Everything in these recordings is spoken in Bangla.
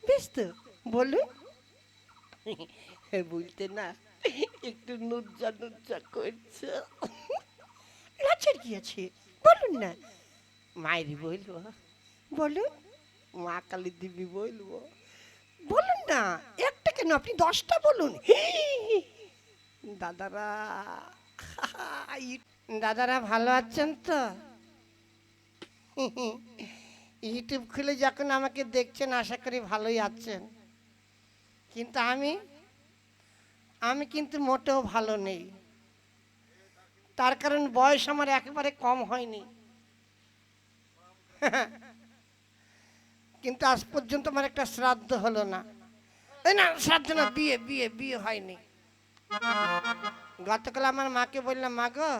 বেশ তো, বলুন। বলতে না একটু নুজ্জা নুজ্জা করছে। লজ্জার কি আছে, বলুন না। মায়েরই বলবো, বলুন। মা কালী দেবী বলবো, বলুন না। একটা কেন, আপনি 10টা বলুন। দাদারা, দাদারা ভালো আছেন তো? ইউটিউব খুলে যখন আমাকে দেখছেন আশা করি ভালোই আছেন। কিন্তু আমি আমি কিন্তু মোটেও ভালো নেই। তার কারণ বয়স আমার একেবারে কম হয়নি। কিন্তু আজ পর্যন্ত আমার একটা শ্রাদ্ধ হলো না। এই না, শ্রাদ্ধ না, বিয়ে বিয়ে বিয়ে হয়নি। গতকাল আমার মাকে বললাম, মা গো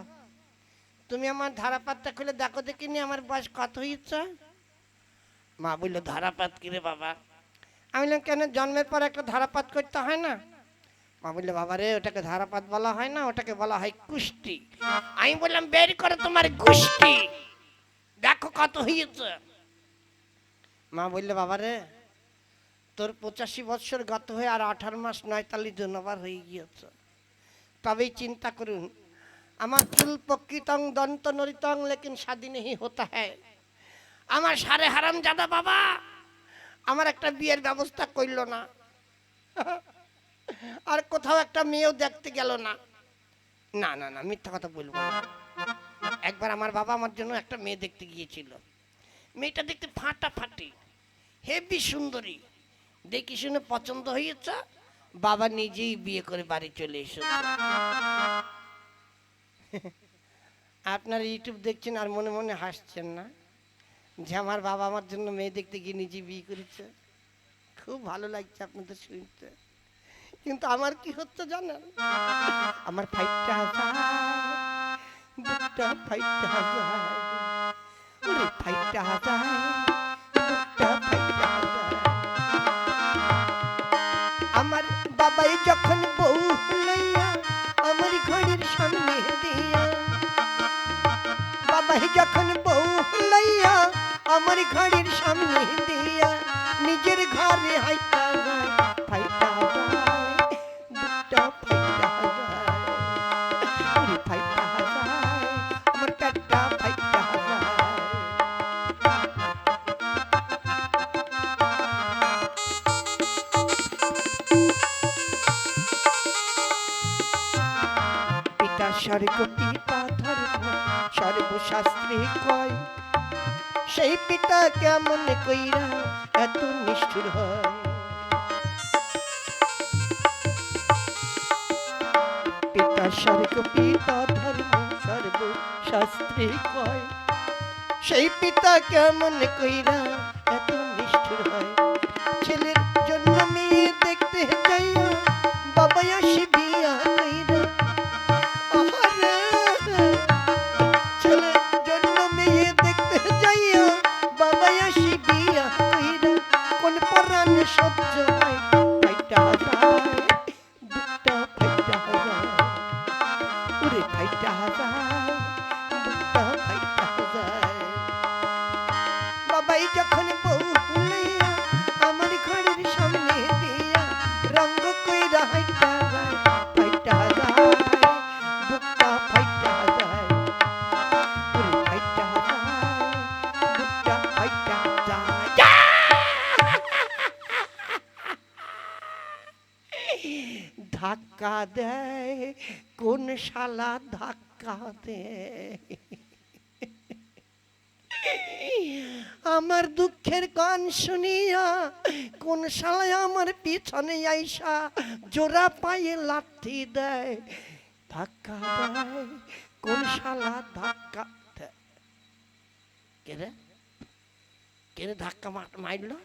তুমি আমার ধারাপাতটা খুলে দেখো দেখিনি আমার বয়স কত হয়েছে। মা বললো, ধারাপাত কিরে বাবা? আমি বললাম, কেন, জন্মের পর একটা ধারাপাত করতে হয় না? মা বললো, বাবা রে ওটাকে ধারাপাত বলা হয় না, ওটাকে বলা হয় কুষ্টি। আমি বললাম, বের করে তোমার কুষ্টি, দেখো কত হয়েছে। মা বললো, বাবা রে তোর 85 বছর গত হয়ে আর 18 মাস 49 দিন আবার হয়ে গিয়েছে। তবেই চিন্তা করুন, আমার চুল প্রকৃতং দন্ত নরিতং লেকিন শাদি নেহি হতা হ্যায়। আমার সারে হারাম জাদা বাবা আমার একটা বিয়ের ব্যবস্থা করলো না, আর কোথাও একটা মেয়েও দেখতে গেল না। না না না, মিথ্যা কথা বলবো না। একবার আমার বাবা আমার জন্য একটা মেয়ে দেখতে গিয়েছিল। মেয়েটা দেখতে ফাটাফাটি, হেভি সুন্দরী। দেখি শুনে পছন্দ হয়েছে, বাবা নিজেই বিয়ে করে বাড়ি চলে এসেছে। আপনারা ইউটিউব দেখছেন আর মনে মনে হাসছেন না যে আমার বাবা আমার জন্য মেয়ে দেখতে গিয়ে নিজে বিয়ে করেছে? খুব ভালো লাগছে আপনাদের শুনতে। কিন্তু আমার কি হচ্ছে জানেন? আমার ফাইটটা হাজার, বুকটা ফাইটটা হাজার, ওরে ফাইটটা হাজার, বুকটা ফাইটটা হাজার। আমার বাবাই যখন বউ লইয়া আমার ঘরের সামনে দিয়া, বাবাই যখন বউ লইয়া আমার ঘরের সামনে দিয়া নিজের ঘরে হাইটা যায়, ফাইটা যায়, বুকটা ফাইটা যায়, ওরে ফাইটা যায়, আমার পেটটা ফাইটা যায়। পিতা স্বর্গ পিতা ধর্ম সর্বশাস্ত্রে কয়, সেই পিতা কেমন কইরা এত নিষ্ঠুর হয়। পিতা স্বর্গ পিতা ধর্ম সর্বশাস্ত্রে কয়, সেই পিতা কেমন কইরা এত নিষ্ঠুর হয়। ছেলের জন্য মেয়ে দেখতে যাইয়া বাবা আসি বিয়া কইরা, আহারে ছেলের জন্য মেয়ে দেখতে যাইয়া বাবা আসি বিয়া কইরা, কোন পরাণ সহ্য হয়, ফাইটা যায়, বুকটা ফাইটা যায়, ওরে ফাইটা যায়, বুকটা ফাইটা যায়। বাবাই যখন বউ লইয়া আমার ঘরের সামনে দিয়া রঙ্গ কইরা হাইটা যায়, ফাইটা যায়, বুকটা ফাইটা যায়, ওরে ফাইটা যায়, বুকটা ফাইটা যায়। ধাক্কা দেয় কোন শালা, ধাক্কা দেয় আমার দুঃখের গান শুনিয়া কোন শালায় আমার পিছনে আইসা জোড়া পায়ে লাথি দেয়, ধাক্কা দেয় কোন শালা, ধাক্কা দেয়। কে রে, কে রে ধাক্কা মারলো?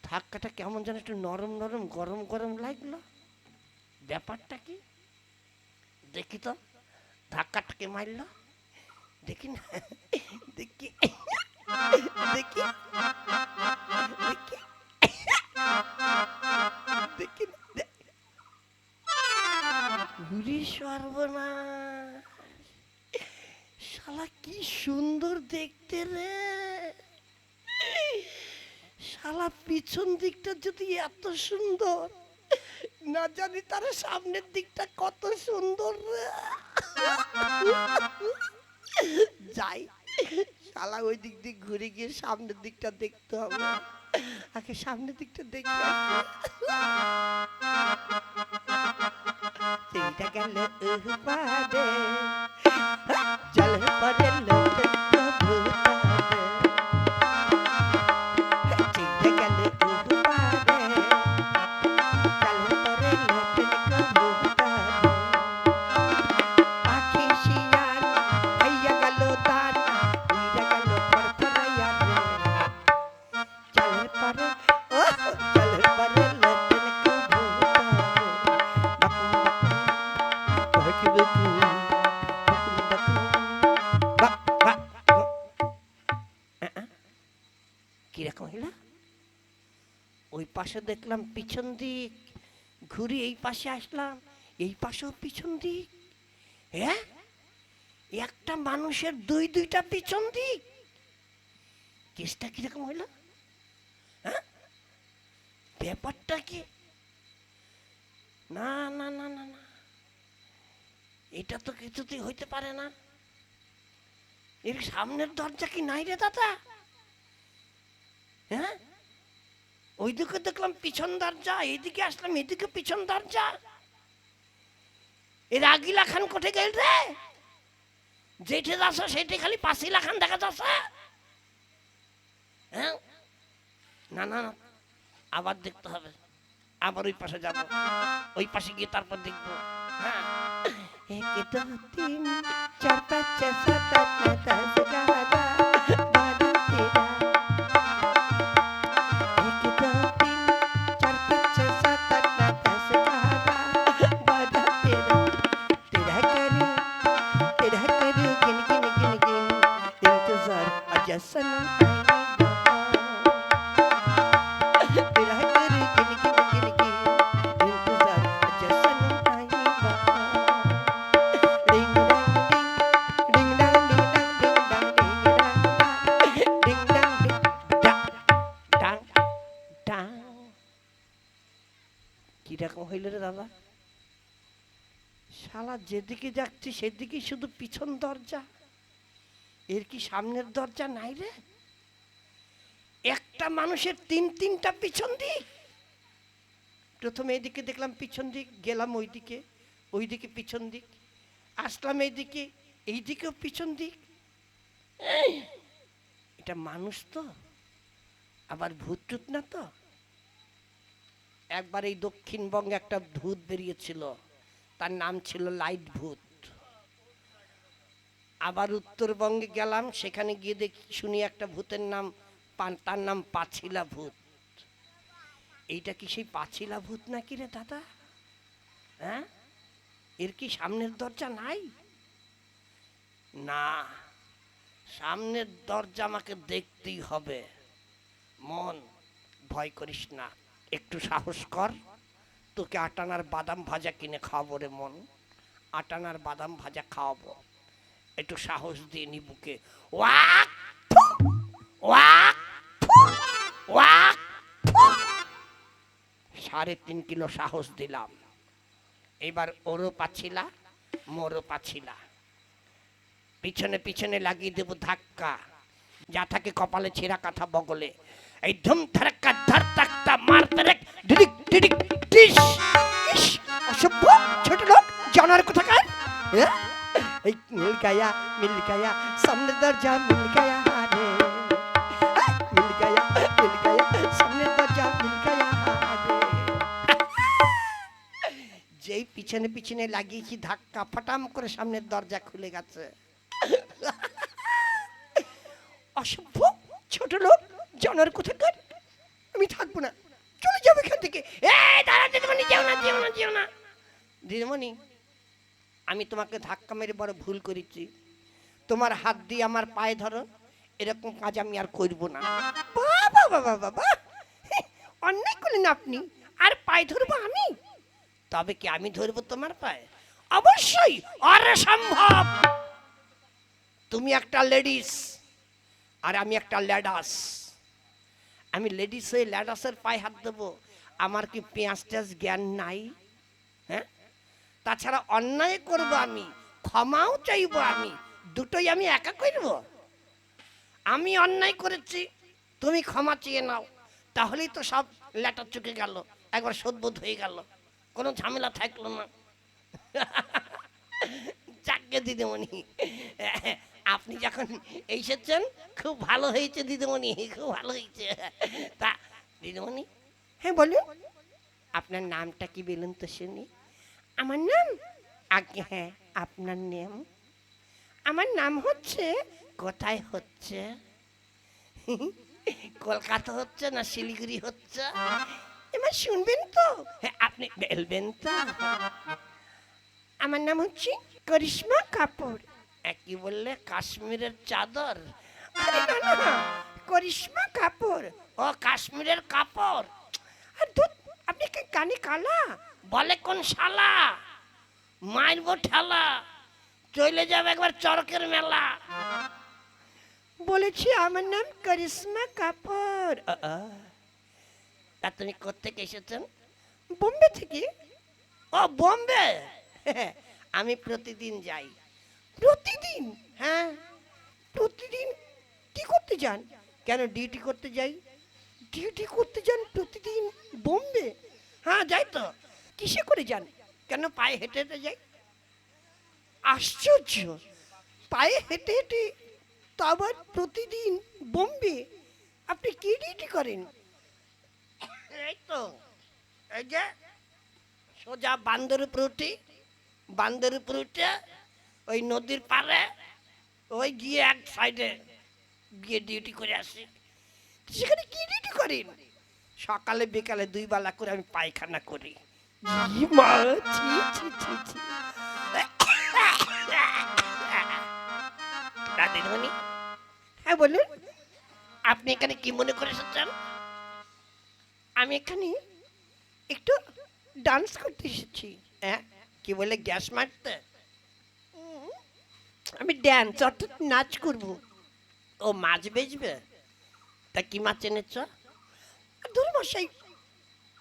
ধাক্কাটা কেমন যেন একটু নরম নরম গরম গরম লাগলো, ব্যাপারটা কি? দেখি তো ধাক্কাটাকে মারলো, দেখি না, দেখি দেখি দেখি দেখি, ঘুরি সর্বনাশ, শালা কি সুন্দর দেখতে রে, শালা পিছন দিকটা যদি এত সুন্দর, না জানি তার সামনের দিকটা কত সুন্দর রে। যাই, শালা ওই দিক দিয়ে ঘুরে গিয়ে সামনের দিকটা দেখতে হবে। আগে সামনের দিকটা দেখি। সেইটা গেল উপাদে জল পরে লোক কিরকম হইল? ওই পাশে দেখলাম পিছন দিক, ঘুরে এই পাশে আসলাম, এই পাশেও পিছন দিক। হ্যাঁ, একটা মানুষের দুইটা পিছন দিক। কেসটা কিরকম হইল? হ্যাঁ, ব্যাপারটা কি? না না না না না, এটা তো কিছুতেই হইতে পারে না। এর সামনের দরজা কি নাই রে দাদা? হ্যাঁ, ওইদিকে দেখলাম পিছন দরজা, এইদিকে আসলাম এদিকে পিছন দরজা। এর আগিলা খান কোথায় গেল রে? যেঠে যাস সেটি খালি পাঁচিলা খান দেখা যাচ্ছে। হ্যাঁ, না না না, আবার দেখতে হবে, আবার ওই পাশে যাব, ওই পাশে গিয়ে তারপর দেখবো। হ্যাঁ, 1 2 3 4 5 6 7 8 9 10 11 কিরকম হইল রে দাদা? শালা যেদিকে যাচ্ছি সেদিকে শুধু পিছন দরজা, এর কি সামনের দরজা নাই রে? একটা মানুষের তিনটা পিছন দিক। প্রথমে এইদিকে দেখলাম পিছন দিক, গেলাম ওইদিকে, ওইদিকে পিছন দিক, আসলাম এইদিকে, এইদিকেও পিছন দিক। এটা মানুষ তো, আবার ভূত টুত না তো? একবার এই দক্ষিণবঙ্গে একটা ভূত বেরিয়েছিল, তার নাম ছিল লাইট ভূত। আবার উত্তরবঙ্গে গেলাম, সেখানে গিয়ে দেখি শুনি একটা ভূতের নাম, তার নাম পাছিলা ভূত। এইটা কি সেই পাছিলা ভূত নাকি রে দাদা? হ্যাঁ, এর কি সামনের দরজা নাই? না, সামনের দরজা আমাকে দেখতেই হবে। মন, ভয় করিস না, একটু সাহস কর, তোকে আটানার বাদাম ভাজা কিনে খাওয়াবো রে মন, আটানার বাদাম ভাজা খাওয়াবো। একটু সাহস দিয়ে নি বুকে। ওয়াক ওয়াক ওয়াক, 3.5 কিলো সাহস দিলাম। এবার ওরও পাছিলা, মোরও পাছিলা, পিছনে পিছনে লাগিয়ে দেবো ধাক্কা, যা থাকে কপালে ছেঁড়া কাঁথা বগলে। এই ধুম ধাক্কা ধার তাক্তা মার পেরেক ডিডিক ডিডিক টিস। ইস, অসভ্য ছোট লোক, জানার কোথাকার। এই মিল গায়া সামনে দরজা মিল গায়া রে, মিল গায়া সামনে দরজা মিল গায়া রে। যেই পিছনে পিছনে লাগিয়েছি ধাক্কা, ফটাম করে সামনের দরজা খুলে গেছে। অসভ্য ছোট লোক, জানার কোথাকার, আমি থাকবো না, চলে যাবো এখান থেকে। দাঁড়া দিদিমণি, যেও না যেও না যেও না। দিদিমণি, আমি তোমাকে ধাক্কা মেরে বড় ভুল করেছি, তোমার হাত দিয়ে আমার পায়ে ধরো, এরকম কাজ আমি আর করবো না। বাবা বাবা বাবা, অন্যায় করলেন আপনি, আর পায়ে ধরবো আমি? তবে কি আমি ধরবো তোমার পায়ে? অবশ্যই, আরে সম্ভব। তুমি একটা লেডিস আর আমি একটা ল্যাডাস, আমি লেডিস হয়ে ল্যাডাসের পায়ে হাত দেবো? আমার কি পেঁয়াজ টেঁয়াজ জ্ঞান নাই? হ্যাঁ, তাছাড়া অন্যায় করবো আমি, ক্ষমাও চাইবো আমি, দুটোই আমি একা করব? আমি অন্যায় করেছি, তুমি ক্ষমা চেয়ে নাও, তাহলেই তো সব ল্যাটার চুকে গেল, একবার শোধবোধ হয়ে গেল, কোনো ঝামেলা থাকলো না। যাকে দিদিমণি, আপনি যখন এসেছেন খুব ভালো হয়েছে দিদিমণি, খুব ভালো হয়েছে। তা দিদিমণি, হ্যাঁ বলুন, আপনার নামটা কি বলুন তো শুনি? আমার নাম? আগে হ্যাঁ, আপনার নাম? আমার নাম হচ্ছে, কোথায় হচ্ছে? কলকাতা হচ্ছে না শিলিগুড়ি হচ্ছে? এবার শুনবেন তো? হ্যাঁ, আপনি বলবেন তো? আমার নাম হচ্ছে করিশ্মা কাপুর। কি বললে? কাশ্মীরের চাদর? আরে না না, করিশ্মা কাপুর। ও কাশ্মীরের কাপড়। আর ধুৎ, আপনি কি কানে কালা? বলে কোন শালা, মারব ঠেলা, চলে যাবে একবার চরকের মেলা। বলেছি আমার নাম করিশ্মা কাপুর। তা তুমি কোত্থেকে এসেছেন? বোম্বে থেকে। ও বোম্বে, আমি প্রতিদিন যাই। প্রতিদিন? হ্যাঁ প্রতিদিন। কি করতে যান? কেন ডিউটি করতে যাই। ডিউটি করতে যান প্রতিদিন বোম্বে? হ্যাঁ যাই তো। কিসে করে যান? কেন পায়ে হেঁটে হেঁটে যাই। আশ্চর্য, পায়ে হেঁটে হেঁটে, তা আবার প্রতিদিন বোম্বে? আপনি কি ডিউটি করেন? এই তো, এই যে সোজা বান্দর উপর উঠি, বান্দর উপর উঠে ওই নদীর পাড়ে ওই গিয়ে এক সাইডে গিয়ে ডিউটি করে আসি। সেখানে কি ডিউটি করেন? সকালে বিকালে 2 বেলা করে আমি পায়খানা করি। মা, ছি ছি ছি ছি। দিদিমণি, হ্যাঁ বলুন, আপনি এখানে কি মনে করে এসেছেন? আমি এখানে একটু ডান্স করতে এসেছি। হ্যাঁ, কি বলে, গ্যাস মারতে? আমি ড্যান্স অর্থাৎ নাচ করব। ও মাছ বেচবে? তা কি মাছ এনেছ? ধরু মশাই,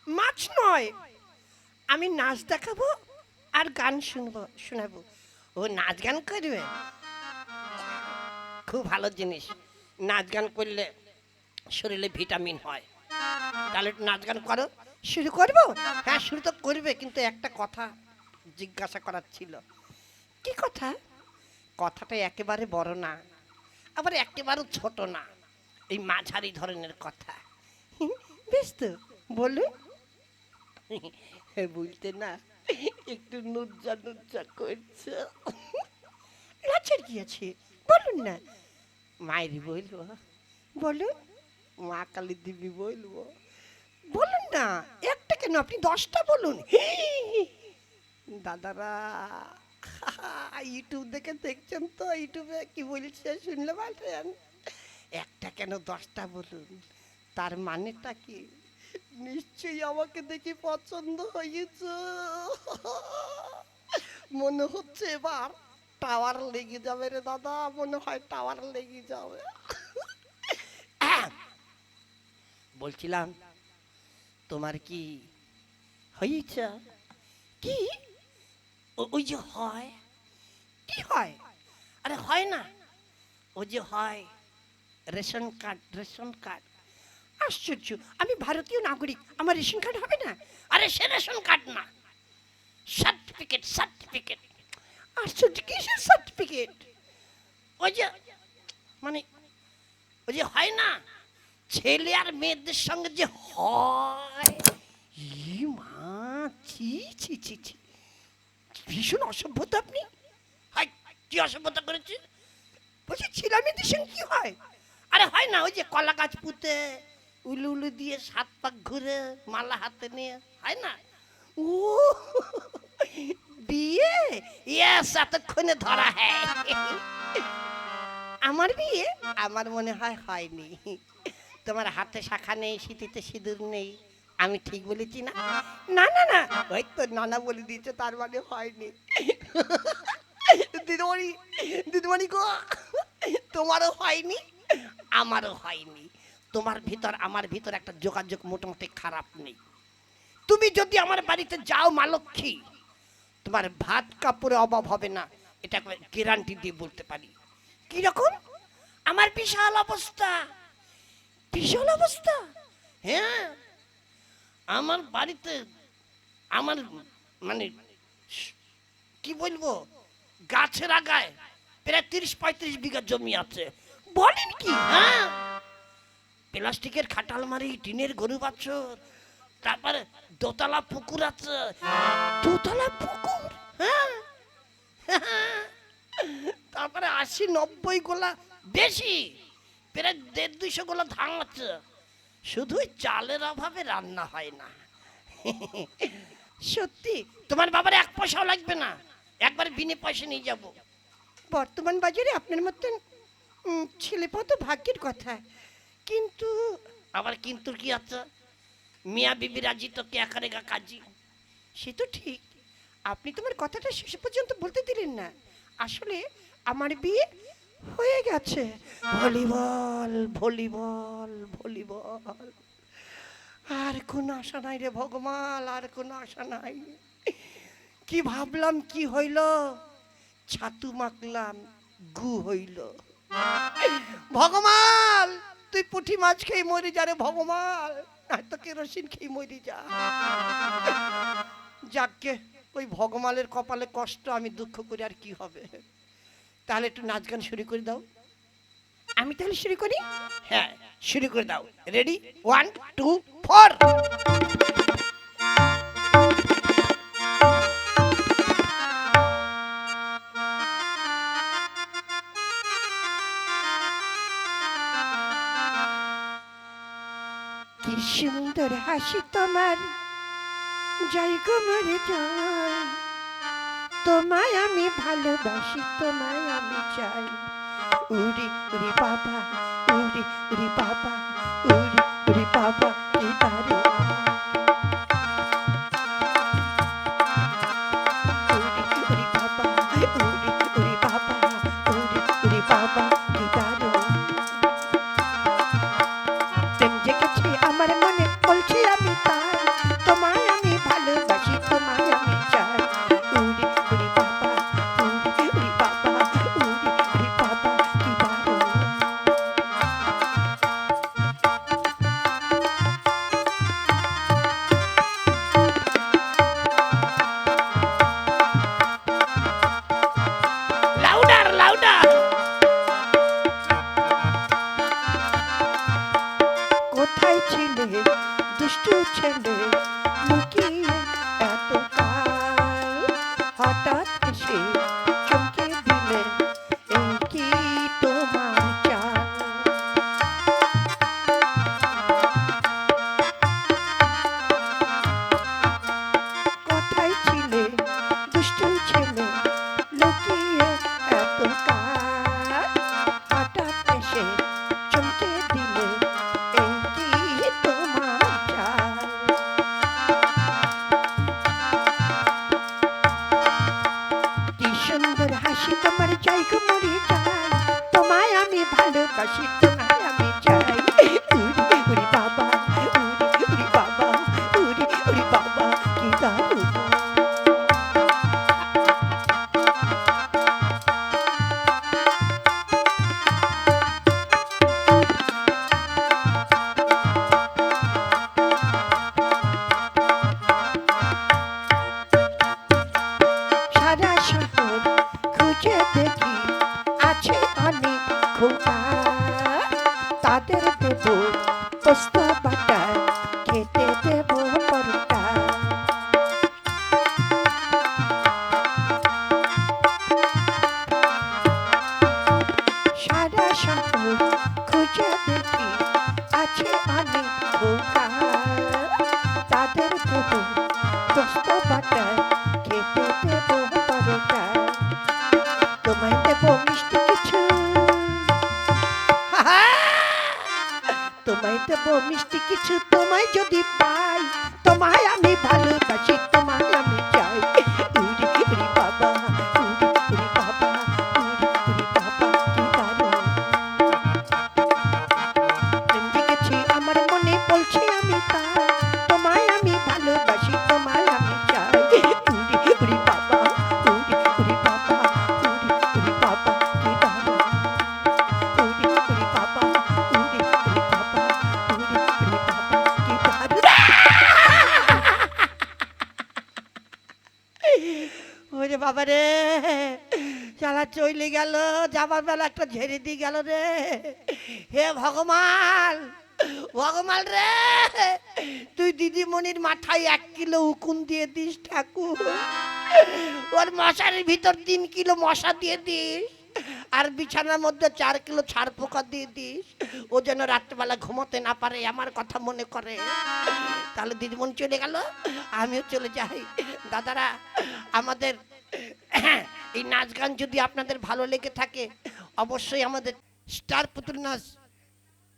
মাছ নয়, আমি নাচ দেখাবো আর গান শুনবো, শোনাবো। ও নাচ গান করবে? খুব ভালো জিনিস, নাচ গান করলে শরীরে ভিটামিন হয়। তাহলে একটু নাচ গান করো। শুরু করবো? হ্যাঁ শুরু তো করবে, কিন্তু একটা কথা জিজ্ঞাসা করার ছিল। কি কথা? কথাটা একেবারে বড় না, আবার একেবারে ছোট না, এই মাঝারি ধরনের কথা। বেশ তো, বলুন। বলতে না, একটু নুজ্জা নুজ্জা করছে। লজ্জার কি আছে, বলুন না। মায়েরই বলবো? বলুন। মা কালী দেবী বলবো? বলুন না, একটা কেন, আপনি 10টা বলুন। দাদারা ইউটিউব দেখে দেখছেন তো, ইউটিউবে কি বলছে শুনলে পারবেন। একটা কেন, 10টা বলুন। তার মানেটা কি? নিশ্চয়ই আমাকে দেখে পছন্দ হয়েছে। মনে হচ্ছে এবার টাওয়ার লেগে যাবে রে দাদা, মনে হয় টাওয়ার লেগে যাবে। বলছিলাম, তোমার কি হয়েছে? কি? ওই যে হয়। কি হয়? আরে হয় না, ও যে হয় রেশন কার্ড, রেশন কার্ড। আশ্চর্য, আমি ভারতীয় নাগরিক, আমার রেশন কার্ড হবে না? আরে সে রেশন কার্ড না, সার্টিফিকেট, সার্টিফিকেট। আশ্চর্য, কিসের সার্টিফিকেট? ওই যে, মানে ওই যে হয় না, ছেলে আর মেয়েদের সঙ্গে যে হয়। ই মা, ছি ছি ছি ছি, ভীষণ অসভ্যতা আপনি। হাই, কি অসভ্যতা করেছি? বলছি ছেলে মেয়েদের সঙ্গে কি হয়? আরে হয় না, ওই যে কলা গাছ পুঁতে উলু উলু দিয়ে 7 পাক ঘুরে মালা হাতে নিয়ে, হয় না? ও বিয়ে? ইয়েস, এতক্ষণে ধরা হ্যায়। আমার বিয়ে? আমার মনে হয় হয়নি। তোমার হাতে শাখা নেই, সিঁথিতে সিঁদুর নেই, আমি ঠিক বলেছি না? না না না, ওই তো নানা বলে দিয়েছে, তার মানে হয়নি। দিদিমণি, দিদিমণি গো, তোমারও হয়নি আমারও হয়নি, তোমার ভিতর আমার ভিতর একটা যোগাযোগ মোটামুটি খারাপ নেই। তুমি যদি আমার বাড়িতে যাও মা লক্ষ্মী, তোমার ভাত কাপড়ে অভাব হবে না, এটা গ্যারান্টি দিয়ে বলতে পারি। কিরকম? আমার বিশাল অবস্থা, বিশাল অবস্থা। হ্যাঁ, আমার বাড়িতে আমার মানে কি বলবো, গাছের আগায় প্রায় 30-35 বিঘা জমি আছে। বলেন কি? হ্যাঁ, প্লাস্টিকের খাটাল মারি, টিনের গরু বাছর, তারপরে দোতলা পুকুর আছে। দোতলা পুকুর? হ্যাঁ, তারপরে 80-90 গোলা, বেশি প্রায় 150-200 গোলা ধান আছে। শুধু চালের অভাবে রান্না হয় না। সত্যি তোমার বাবার 1 পয়সাও লাগবে না, একবার বিনে পয়সা নিয়ে যাব। বর্তমান বাজারে আপনার মতন ছেলে পাওয়া তো ভাগ্যের কথা। কিন্তু আবার কিন্তু কি আছে, মিয়া বিবি রাজি তো কে করেগা কাজী। সে তো ঠিক, আপনি তোমার কথাটা শেষ পর্যন্ত বলতে দিলেন না। আসলে আমার বিয়ে হয়ে গেছে। ভলিবল ভলিবল ভলিবল, আর কোন আশা নাই রে ভগবান, আর কোন আশা নাই। কি ভাবলাম কি হইল, ছাতু মাখলাম গু হইল। ভগবান তুই পুঁটি মাছ খেয়ে মরি যা রে ভগবান, তো কেরোসিন খেয়ে মরি যা। যাকে ওই ভগবানের কপালে কষ্ট, আমি দুঃখ করে আর কি হবে। তাহলে একটু নাচ গান শুরু করে দাও। আমি তাহলে শুরু করি? হ্যাঁ শুরু করে দাও। রেডি, 1 2 4। কি সুন্দর হাসি তোমার, যাই গো মরে যাই, তোমায় আমি ভালোবাসি, তোমায় আমি চাই। উড়ি উড়ি বাবা, উড়ি উড়ি বাবা, উড়ি উড়ি বাবা, কি দারুণ। উড়ি উড়ি বাবা, উড়ি উড়ি বাবা, উড়ি উড়ি বাবা, কি দারুণ। প্রেম জেগেছে আমার মনে, বলছি আমি তাই, তোমায় আমি ভালোবাসি, তোমায় আমি চাই। উড়ি উড়ি বাবা, উড়ি উড়ি বাবা, উড়ি উড়ি বাবা, কি দারুণ। Louder louder. কোথায় ছিলে দুষ্টু ছেলে, লুকিয়ে এতকাল, হঠাৎ এসে চমকে দিলে, এই কি তোমার চাল। কোথায় ছিলে দুষ্টু ছেলে, লুকিয়ে এতকাল, হঠাৎ এসে চমকে দিলে, এই কি তোমার চাল। কি সুন্দর হাসি তোমার, যাই গো মরে যাই, তোমায় আমি ভালোবাসি, তোমায় আমি চাই। উড়ি উড়ি বাবা, উড়ি উড়ি বাবা, উড়ি উড়ি বাবা, কি দারুণ। সারা শহর খুঁজে দেখি, আছে অনেক খোকা, তাদের দেব পোস্ত বাটা, খেতে দেব পরোটা। সারা শহর খুঁজে দেখি, আছে অনেক খোকা, তাদের দেব পোস্ত বাটা, খেতে দেব পরোটা। তোমায় দেব মিষ্টি কিছু, তোমায় দেব মিষ্টি কিছু, তোমায় যদি পাই, তোমায় আমি ভালোবাসি, তোমায় আমি চাই। উড়ি উড়ি বাবা, উড়ি উড়ি বাবা, উড়ি উড়ি বাবা, কি দারুণ। প্রেম জেগেছে বাবা তোমায় আমি ভালোবাসি তোমায় আমি চাই উড়ি উড়ি বাবা উড়ি উড়ি বাবা উড়ি উড়ি বাবা কি দারুণ উড়ি উড়ি বাবা উড়ি উড়ি বাবা উড়ি উড়ি বাবা কি দারুণ ওরে বাবা রে চালা চলে গেল যাবার বেলা একটা ঝেড়ে দিয়ে গেল রে হে ভগবান ভগবান রে তুই দিদিমণির মাথায় 1 কিলো উকুন দিয়ে দিস ঠাকুর ওর মশারির ভিতর 3 কিলো মশা দিয়ে দিস আর বিছানার মধ্যে 4 কিলো ছাড় পোকা দিয়ে দিস ও যেন রাত্রিবেলা ঘুমোতে না পারে আমার কথা মনে করে তাহলে দিদিমণি চলে গেল আমিও চলে যাই দাদারা আমাদের এই নাচ গান যদি আপনাদের ভালো লেগে থাকে অবশ্যই আমাদের স্টার পুতুল নাচ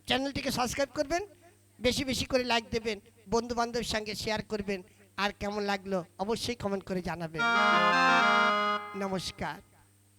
চ্যানেলটিকে সাবস্ক্রাইব করবেন বেশি বেশি করে লাইক দেবেন বন্ধু বান্ধবের সঙ্গে শেয়ার করবেন আর কেমন লাগলো অবশ্যই কমেন্ট করে জানাবেন নমস্কার।